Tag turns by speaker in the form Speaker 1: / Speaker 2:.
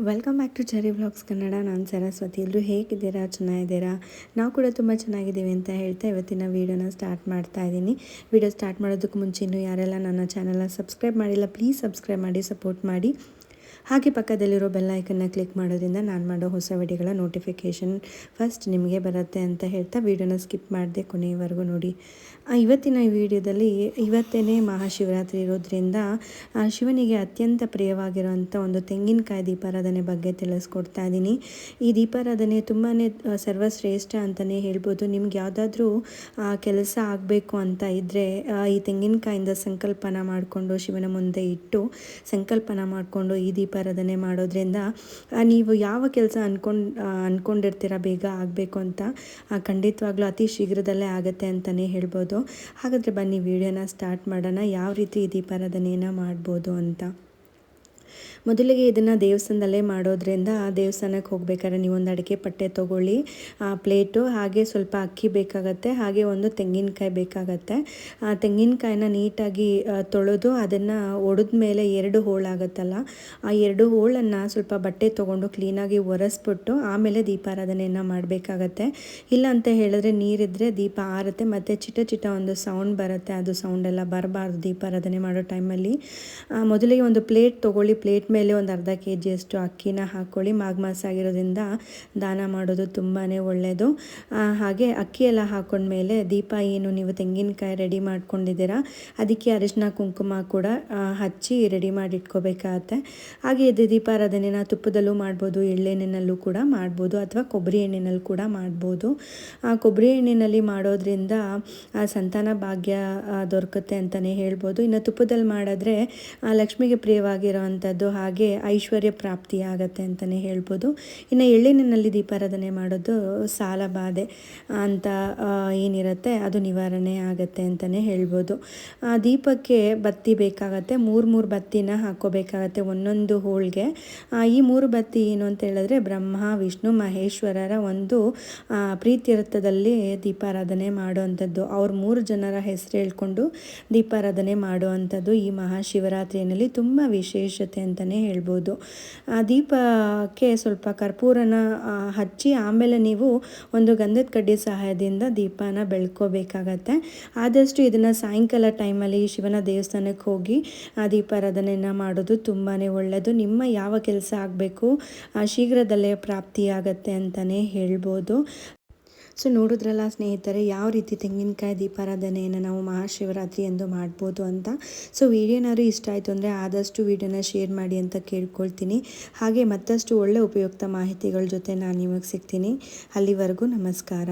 Speaker 1: Welcome back to Cherry vlogs Kannada. ನಾನು ಸರಸ್ವತಿ. ಎಲ್ಲರೂ ಹೇಗಿದ್ದೀರಾ? ಚೆನ್ನಾಗಿದ್ದೀರಾ? ನಾವು ಕೂಡ ತುಂಬ ಚೆನ್ನಾಗಿದ್ದೀವಿ ಅಂತ ಹೇಳ್ತಾ ಇವತ್ತಿನ ವೀಡಿಯೋನ ಸ್ಟಾರ್ಟ್ ಮಾಡ್ತಾ ಇದ್ದೀನಿ. ವೀಡಿಯೋ ಸ್ಟಾರ್ಟ್ ಮಾಡೋದಕ್ಕೂ ಮುಂಚೆ ಇನ್ನೂ ಯಾರೆಲ್ಲ ನನ್ನ ಚಾನಲ್ನ ಸಬ್ಸ್ಕ್ರೈಬ್ ಮಾಡಿಲ್ಲ, ಪ್ಲೀಸ್ ಸಬ್ಸ್ಕ್ರೈಬ್ ಮಾಡಿ, ಸಪೋರ್ಟ್ ಮಾಡಿ. ಹಾಗೆ ಪಕ್ಕದಲ್ಲಿರೋ ಬೆಲ್ ಐಕನ್ನ ಕ್ಲಿಕ್ ಮಾಡೋದ್ರಿಂದ ನಾನು ಮಾಡೋ ಹೊಸ ವಿಡಿಯೋಗಳ ನೋಟಿಫಿಕೇಷನ್ ಫಸ್ಟ್ ನಿಮಗೆ ಬರುತ್ತೆ ಅಂತ ಹೇಳ್ತಾ ವೀಡಿಯೋನ ಸ್ಕಿಪ್ ಮಾಡದೆ ಕೊನೆಯವರೆಗೂ ನೋಡಿ. ಇವತ್ತಿನ ಈ ವಿಡಿಯೋದಲ್ಲಿ ಇವತ್ತೇ ಮಹಾಶಿವರಾತ್ರಿ ಇರೋದ್ರಿಂದ ಶಿವನಿಗೆ ಅತ್ಯಂತ ಪ್ರಿಯವಾಗಿರುವಂಥ ಒಂದು ತೆಂಗಿನಕಾಯಿ ದೀಪಾರಾಧನೆ ಬಗ್ಗೆ ತಿಳಿಸ್ಕೊಡ್ತಾ ಇದ್ದೀನಿ. ಈ ದೀಪಾರಾಧನೆ ತುಂಬಾ ಸರ್ವಶ್ರೇಷ್ಠ ಅಂತಲೇ ಹೇಳ್ಬೋದು. ನಿಮ್ಗೆ ಯಾವುದಾದ್ರೂ ಕೆಲಸ ಆಗಬೇಕು ಅಂತ ಇದ್ದರೆ ಈ ತೆಂಗಿನಕಾಯಿಂದ ಸಂಕಲ್ಪನ ಮಾಡಿಕೊಂಡು ಶಿವನ ಮುಂದೆ ಇಟ್ಟು ಸಂಕಲ್ಪನ ಮಾಡಿಕೊಂಡು ಈ ದೀಪಾರಾಧನೆ ಮಾಡೋದ್ರಿಂದ ನೀವು ಯಾವ ಕೆಲಸ ಅಂದ್ಕೊಂಡಿರ್ತೀರ ಬೇಗ ಆಗಬೇಕು ಅಂತ ಖಂಡಿತವಾಗ್ಲೂ ಅತಿ ಶೀಘ್ರದಲ್ಲೇ ಆಗುತ್ತೆ ಅಂತಲೇ ಹೇಳ್ಬೋದು. ಹಾಗಾದರೆ ಬನ್ನಿ ವಿಡಿಯೋನ ಸ್ಟಾರ್ಟ್ ಮಾಡೋಣ, ಯಾವ ರೀತಿ ಈ ದೀಪಾರಾಧನೆಯನ್ನು ಮಾಡ್ಬೋದು ಅಂತ. ಮೊದಲಿಗೆ ಇದನ್ನು ದೇವಸ್ಥಾನದಲ್ಲೇ ಮಾಡೋದ್ರಿಂದ ದೇವಸ್ಥಾನಕ್ಕೆ ಹೋಗ್ಬೇಕಾದ್ರೆ ನೀವೊಂದು ಅಡಿಕೆ ಪಟ್ಟೆ ತೊಗೊಳ್ಳಿ, ಪ್ಲೇಟು, ಹಾಗೆ ಸ್ವಲ್ಪ ಅಕ್ಕಿ ಬೇಕಾಗತ್ತೆ, ಹಾಗೆ ಒಂದು ತೆಂಗಿನಕಾಯಿ ಬೇಕಾಗತ್ತೆ. ತೆಂಗಿನಕಾಯಿನ ನೀಟಾಗಿ ತೊಳೆದು ಅದನ್ನು ಒಡೆದ ಮೇಲೆ 2 ಹೋಳಾಗುತ್ತಲ್ಲ, ಆ 2 ಹೋಳನ್ನು ಸ್ವಲ್ಪ ಬಟ್ಟೆ ತೊಗೊಂಡು ಕ್ಲೀನಾಗಿ ಒರೆಸ್ಬಿಟ್ಟು ಆಮೇಲೆ ದೀಪಾರಾಧನೆಯನ್ನು ಮಾಡಬೇಕಾಗತ್ತೆ. ಇಲ್ಲ ಅಂತ ಹೇಳಿದ್ರೆ ನೀರಿದ್ರೆ ದೀಪ ಆರುತ್ತೆ ಮತ್ತು ಚಿಟ ಚಿಟ ಒಂದು ಸೌಂಡ್ ಬರುತ್ತೆ, ಅದು ಸೌಂಡೆಲ್ಲ ಬರಬಾರ್ದು ದೀಪಾರಾಧನೆ ಮಾಡೋ ಟೈಮಲ್ಲಿ. ಮೊದಲಿಗೆ ಒಂದು ಪ್ಲೇಟ್ ತೊಗೊಳ್ಳಿ, ಪ್ಲೇಟ್ ಮೇಲೆ ಒಂದು ಅರ್ಧ kg ಅಷ್ಟು ಅಕ್ಕಿನ ಹಾಕ್ಕೊಳ್ಳಿ. ಮಾಘ ಮಾಸ ಆಗಿರೋದ್ರಿಂದ ದಾನ ಮಾಡೋದು ತುಂಬಾ ಒಳ್ಳೆಯದು. ಹಾಗೆ ಅಕ್ಕಿ ಎಲ್ಲ ಹಾಕೊಂಡ್ಮೇಲೆ ದೀಪ ಏನು ನೀವು ತೆಂಗಿನಕಾಯಿ ರೆಡಿ ಮಾಡ್ಕೊಂಡಿದ್ದೀರಾ ಅದಕ್ಕೆ ಅರಿಶಿನ ಕುಂಕುಮ ಕೂಡ ಹಚ್ಚಿ ರೆಡಿ ಮಾಡಿ ಇಟ್ಕೋಬೇಕಾಗತ್ತೆ. ಹಾಗೆ ಇದು ದೀಪಾರಾಧನೆನ ತುಪ್ಪದಲ್ಲೂ ಮಾಡ್ಬೋದು, ಎಳ್ಳೆಣ್ಣೆನಲ್ಲೂ ಕೂಡ ಮಾಡ್ಬೋದು, ಅಥವಾ ಕೊಬ್ಬರಿ ಎಣ್ಣೆನಲ್ಲಿ ಕೂಡ ಮಾಡ್ಬೋದು. ಕೊಬ್ಬರಿ ಎಣ್ಣೆಯಲ್ಲಿ ಮಾಡೋದ್ರಿಂದ ಸಂತಾನ ಭಾಗ್ಯ ದೊರಕುತ್ತೆ ಅಂತಲೇ ಹೇಳ್ಬೋದು. ಇನ್ನು ತುಪ್ಪದಲ್ಲಿ ಮಾಡಿದ್ರೆ ಲಕ್ಷ್ಮಿಗೆ ಪ್ರಿಯವಾಗಿರೋವಂಥದ್ದು, ಹಾಗೆ ಐಶ್ವರ್ಯ ಪ್ರಾಪ್ತಿ ಆಗುತ್ತೆ ಅಂತಲೇ ಹೇಳ್ಬೋದು. ಇನ್ನು ಎಳ್ಳೆಣ್ಣೆಯಲ್ಲಿ ದೀಪಾರಾಧನೆ ಮಾಡೋದು ಸಾಲ ಬಾಧೆ ಅಂತ ಏನಿರುತ್ತೆ ಅದು ನಿವಾರಣೆ ಆಗುತ್ತೆ ಅಂತಲೇ ಹೇಳ್ಬೋದು. ದೀಪಕ್ಕೆ ಬತ್ತಿ ಬೇಕಾಗತ್ತೆ, 3 ಬತ್ತಿನ ಹಾಕ್ಕೋಬೇಕಾಗತ್ತೆ ಒಂದೊಂದು ಹೋಳಿಗೆ. ಈ 3 ಬತ್ತಿ ಏನು ಅಂತ ಹೇಳಿದ್ರೆ ಬ್ರಹ್ಮ ವಿಷ್ಣು ಮಹೇಶ್ವರರ ಒಂದು ಪ್ರೀತ್ಯರ್ಥದಲ್ಲಿ ದೀಪಾರಾಧನೆ ಮಾಡುವಂಥದ್ದು. ಅವ್ರ 3 ಜನರ ಹೆಸರು ಹೇಳ್ಕೊಂಡು ದೀಪಾರಾಧನೆ ಮಾಡುವಂಥದ್ದು ಈ ಮಹಾಶಿವರಾತ್ರಿಯಲ್ಲಿ ತುಂಬ ವಿಶೇಷತೆ ಅಂತಲೇ ಹೇಳ್ಬೋದು. ದೀಪಕ್ಕೆ ಸ್ವಲ್ಪ ಕರ್ಪೂರನ ಹಚ್ಚಿ ಆಮೇಲೆ ನೀವು ಒಂದು ಗಂಧದ ಕಡ್ಡಿ ಸಹಾಯದಿಂದ ದೀಪನ ಬೆಳ್ಕೋಬೇಕಾಗತ್ತೆ. ಆದಷ್ಟು ಇದನ್ನು ಸಾಯಂಕಾಲ ಟೈಮಲ್ಲಿ ಶಿವನ ದೇವಸ್ಥಾನಕ್ಕೆ ಹೋಗಿ ದೀಪಾರಾಧನೆಯನ್ನು ಮಾಡೋದು ತುಂಬಾ ಒಳ್ಳೆಯದು. ನಿಮ್ಮ ಯಾವ ಕೆಲಸ ಆಗಬೇಕು ಶೀಘ್ರದಲ್ಲೇ ಪ್ರಾಪ್ತಿಯಾಗತ್ತೆ ಅಂತಲೇ ಹೇಳ್ಬೋದು. ಸೊ ನೋಡಿದ್ರಲ್ಲ ಸ್ನೇಹಿತರೆ, ಯಾವ ರೀತಿ ತೆಂಗಿನಕಾಯಿ ದೀಪಾರಾಧನೆಯನ್ನು ನಾವು ಮಹಾಶಿವರಾತ್ರಿ ಎಂದು ಮಾಡ್ಬೋದು ಅಂತ. ಸೊ ವಿಡಿಯೋನಾದ್ರು ಇಷ್ಟ ಆಯಿತು ಅಂದರೆ ಆದಷ್ಟು ವಿಡಿಯೋನ ಶೇರ್ ಮಾಡಿ ಅಂತ ಕೇಳ್ಕೊಳ್ತೀನಿ. ಹಾಗೆ ಮತ್ತಷ್ಟು ಒಳ್ಳೆ ಉಪಯುಕ್ತ ಮಾಹಿತಿಗಳ ಜೊತೆ ನಾನು ನಿಮಗೆ ಸಿಗ್ತೀನಿ. ಅಲ್ಲಿವರೆಗೂ ನಮಸ್ಕಾರ.